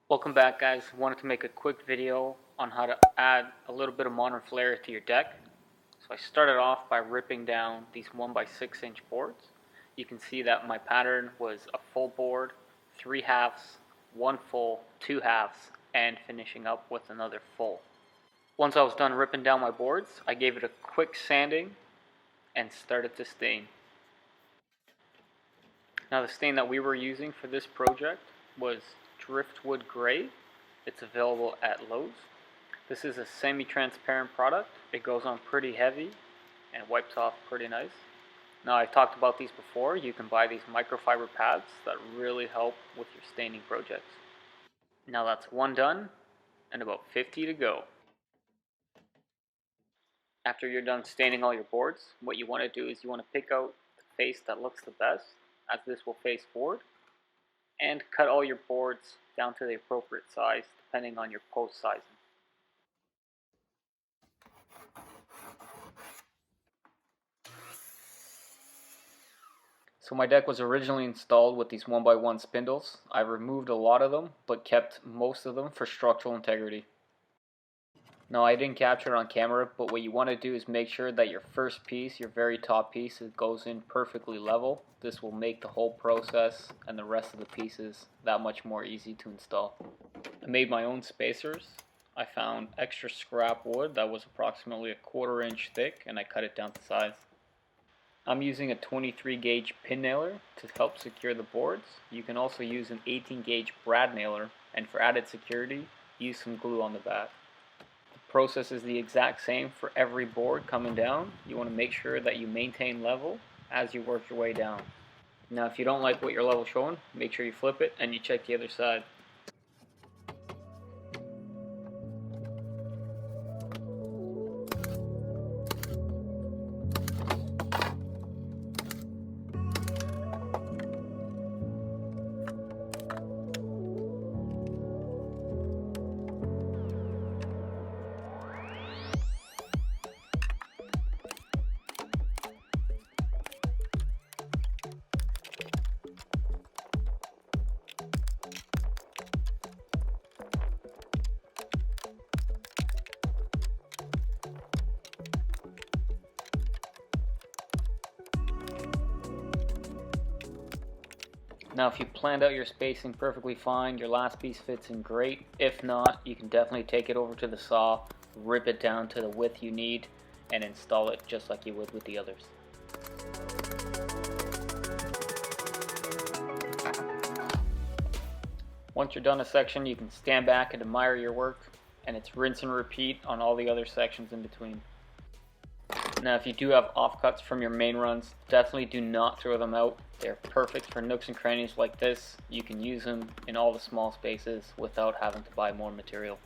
Welcome back, guys. Wanted to make a quick video on how to add a little bit of modern flair to your deck. So I started off by ripping down these 1x6 inch boards. You can see that my pattern was a full board, 3 halves, 1 full, 2 halves, and finishing up with another full. Once I was done ripping down my boards, I gave it a quick sanding and started to stain. Now the stain that we were using for this project was Driftwood Gray. It's available at Lowe's. This is a semi-transparent product. It goes on pretty heavy and wipes off pretty nice. Now I've talked about these before. You can buy these microfiber pads that really help with your staining projects. Now that's one done and about 50 to go. After you're done staining all your boards, what you want to do is you want to pick out the face that looks the best, as this will face forward, and cut all your boards down to the appropriate size depending on your post sizing. So my deck was originally installed with these 1x1 spindles. I removed a lot of them but kept most of them for structural integrity. Now I didn't capture it on camera, but what you want to do is make sure that your first piece, your very top piece, it goes in perfectly level. This will make the whole process and the rest of the pieces that much more easy to install. I made my own spacers. I found extra scrap wood that was approximately a 1/4 inch thick, and I cut it down to size. I'm using a 23 gauge pin nailer to help secure the boards. You can also use an 18 gauge brad nailer, and for added security, use some glue on the back. The process is the exact same for every board coming down. You want to make sure that you maintain level as you work your way down. Now if you don't like what your level is showing, make sure you flip it and you check the other side. Now if you planned out your spacing perfectly fine, your last piece fits in great. If not, you can definitely take it over to the saw, rip it down to the width you need, and install it just like you would with the others. Once you're done a section, you can stand back and admire your work, and it's rinse and repeat on all the other sections in between. Now if you do have offcuts from your main runs, definitely do not throw them out. They're perfect for nooks and crannies like this. You can use them in all the small spaces without having to buy more material.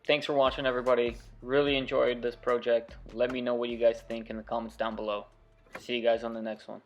thanks for watching, everybody. Really enjoyed this project. Let me know what you guys think in the comments down below. See you guys on the next one.